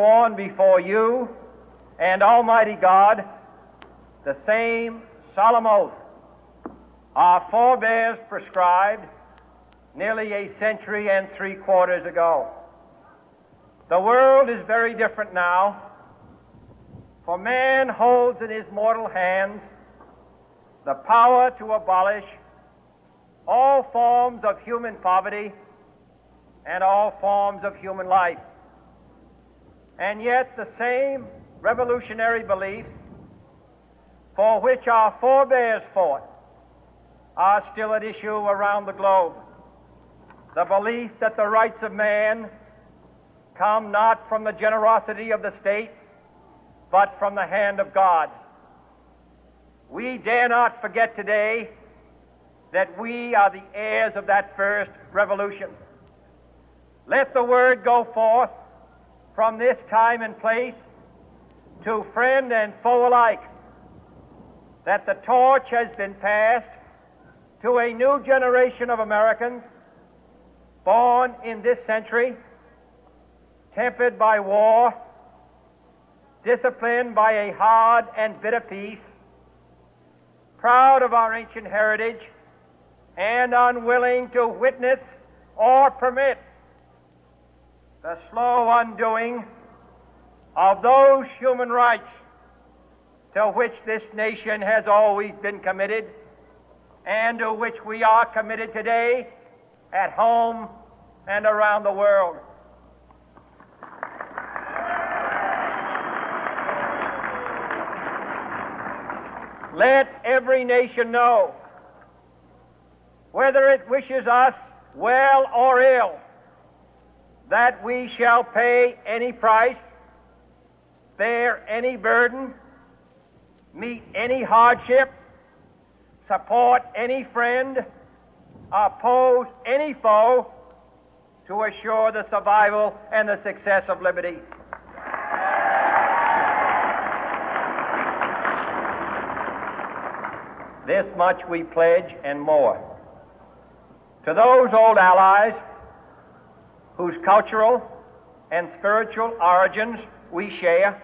sworn before you and Almighty God the same solemn oath our forebears prescribed nearly a century and 3/4 ago. The world is very different now, for man holds in his mortal hands the power to abolish all forms of human poverty and all forms of human life. And yet the same revolutionary beliefs for which our forebears fought are still at issue around the globe. The belief that the rights of man come not from the generosity of the state, but from the hand of God. We dare not forget today that we are the heirs of that first revolution. Let the word go forth from this time and place to friend and foe alike that the torch has been passed to a new generation of Americans born in this century, tempered by war, disciplined by a hard and bitter peace, proud of our ancient heritage, and unwilling to witness or permit the slow undoing of those human rights to which this nation has always been committed and to which we are committed today at home and around the world. Let every nation know, whether it wishes us well or ill, that we shall pay any price, bear any burden, meet any hardship, support any friend, oppose any foe to assure the survival and the success of liberty. This much we pledge and more. To those old allies whose cultural and spiritual origins we share,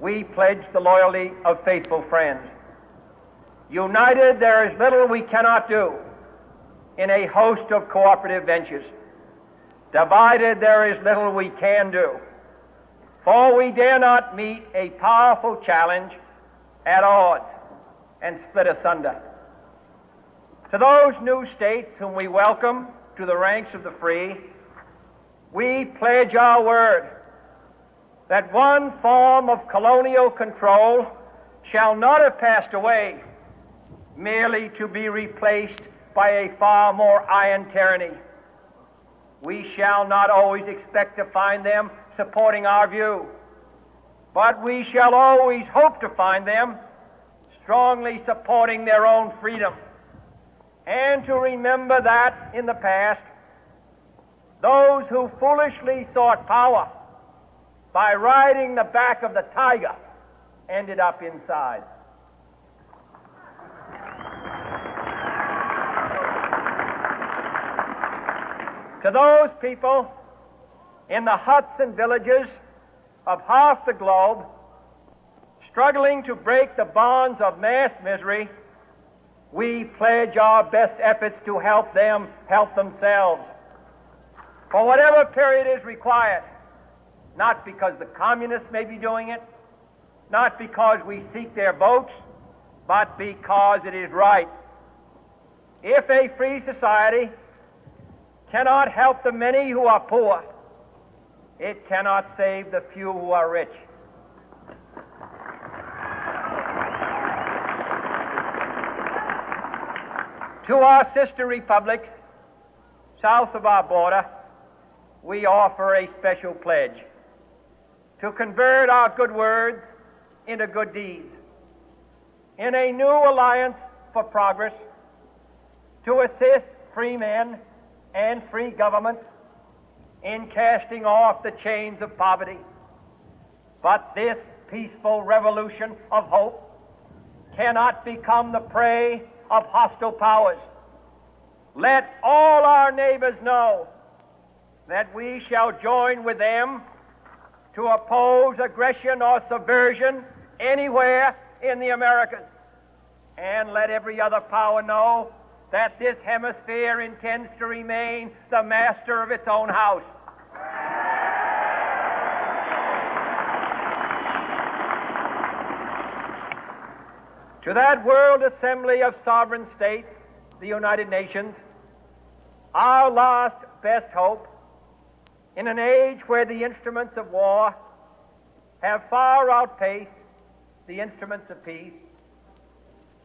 we pledge the loyalty of faithful friends. United, there is little we cannot do in a host of cooperative ventures. Divided, there is little we can do, for we dare not meet a powerful challenge at odds and split asunder. To those new states whom we welcome to the ranks of the free, we pledge our word that one form of colonial control shall not have passed away merely to be replaced by a far more iron tyranny. We shall not always expect to find them supporting our view, but we shall always hope to find them strongly supporting their own freedom, and to remember that in the past, those who foolishly sought power by riding the back of the tiger ended up inside. To those people in the huts and villages of half the globe struggling to break the bonds of mass misery, we pledge our best efforts to help them help themselves for whatever period is required, not because the communists may be doing it, not because we seek their votes, but because it is right. If a free society cannot help the many who are poor, it cannot save the few who are rich. To our sister republics south of our border, we offer a special pledge to convert our good words into good deeds in a new alliance for progress, to assist free men and free governments in casting off the chains of poverty. But this peaceful revolution of hope cannot become the prey of hostile powers. Let all our neighbors know that we shall join with them to oppose aggression or subversion anywhere in the Americas. And let every other power know that this hemisphere intends to remain the master of its own house. To that World Assembly of Sovereign States, the United Nations, our last best hope, in an age where the instruments of war have far outpaced the instruments of peace,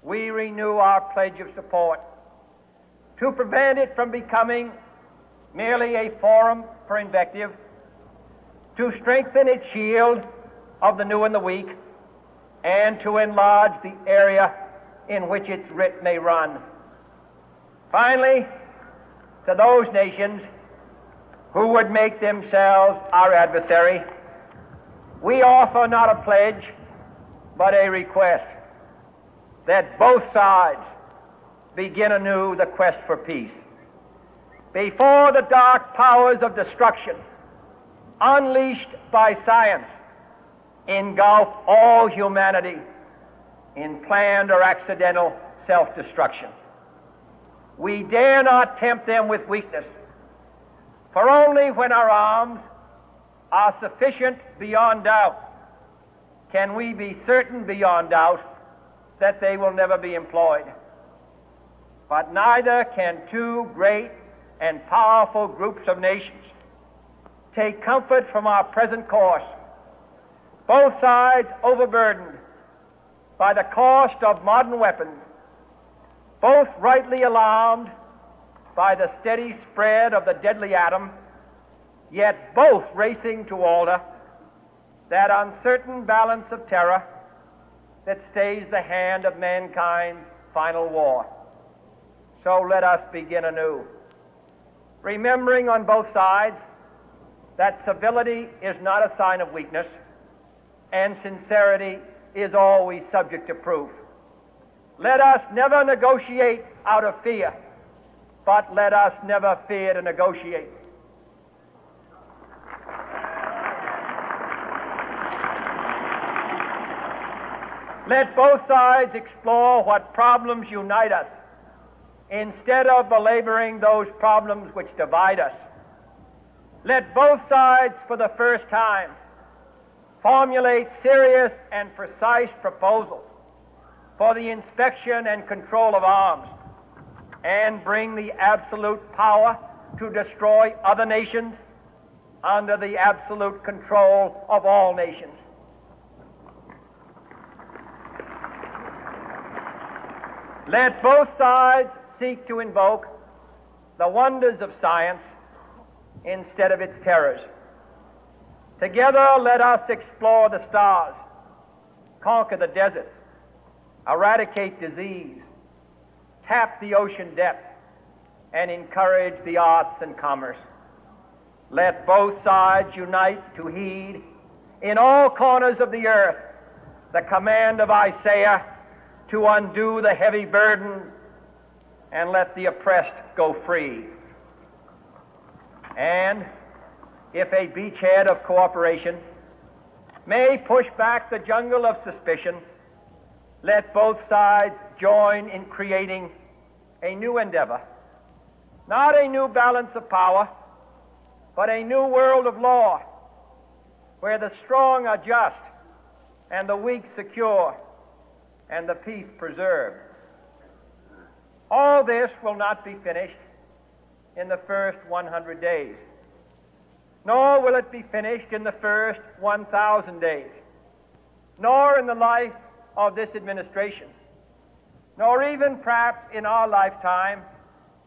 we renew our pledge of support to prevent it from becoming merely a forum for invective, to strengthen its shield of the new and the weak, and to enlarge the area in which its writ may run. Finally, to those nations who would make themselves our adversary, we offer not a pledge, but a request that both sides begin anew the quest for peace. Before the dark powers of destruction, unleashed by science, engulf all humanity in planned or accidental self-destruction, we dare not tempt them with weakness, for only when our arms are sufficient beyond doubt can we be certain beyond doubt that they will never be employed. But neither can two great and powerful groups of nations take comfort from our present course, both sides overburdened by the cost of modern weapons, both rightly alarmed by the steady spread of the deadly atom, yet both racing to alter that uncertain balance of terror that stays the hand of mankind's final war. So let us begin anew, remembering on both sides that civility is not a sign of weakness, and sincerity is always subject to proof. Let us never negotiate out of fear, but let us never fear to negotiate. Let both sides explore what problems unite us, instead of belaboring those problems which divide us. Let both sides, for the first time, formulate serious and precise proposals for the inspection and control of arms, and bring the absolute power to destroy other nations under the absolute control of all nations. Let both sides seek to invoke the wonders of science instead of its terrors. Together, let us explore the stars, conquer the desert, eradicate disease, tap the ocean depth, and encourage the arts and commerce. Let both sides unite to heed in all corners of the earth the command of Isaiah to undo the heavy burden and let the oppressed go free. And if a beachhead of cooperation may push back the jungle of suspicion, let both sides join in creating a new endeavor, not a new balance of power, but a new world of law, where the strong are just and the weak secure and the peace preserved. All this will not be finished in the first 100 days, nor will it be finished in the first 1,000 days, nor in the life of this administration, nor even perhaps in our lifetime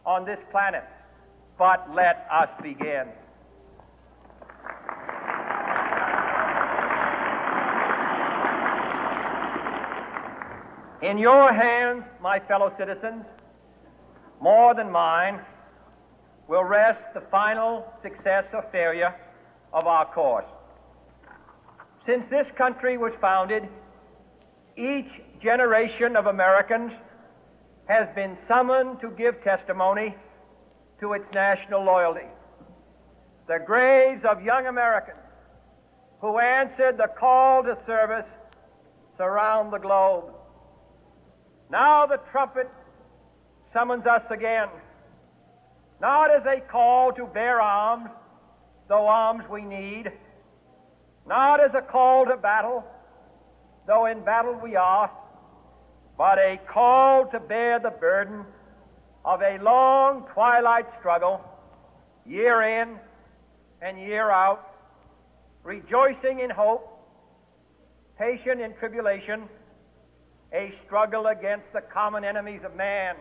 on this planet. But let us begin. In your hands, my fellow citizens, more than mine, will rest the final success or failure of our course. Since this country was founded, each generation of Americans has been summoned to give testimony to its national loyalty. The graves of young Americans who answered the call to service surround the globe. Now the trumpet summons us again, not as a call to bear arms, though arms we need, not as a call to battle, though in battle we are, but a call to bear the burden of a long twilight struggle, year in and year out, rejoicing in hope, patient in tribulation, a struggle against the common enemies of man.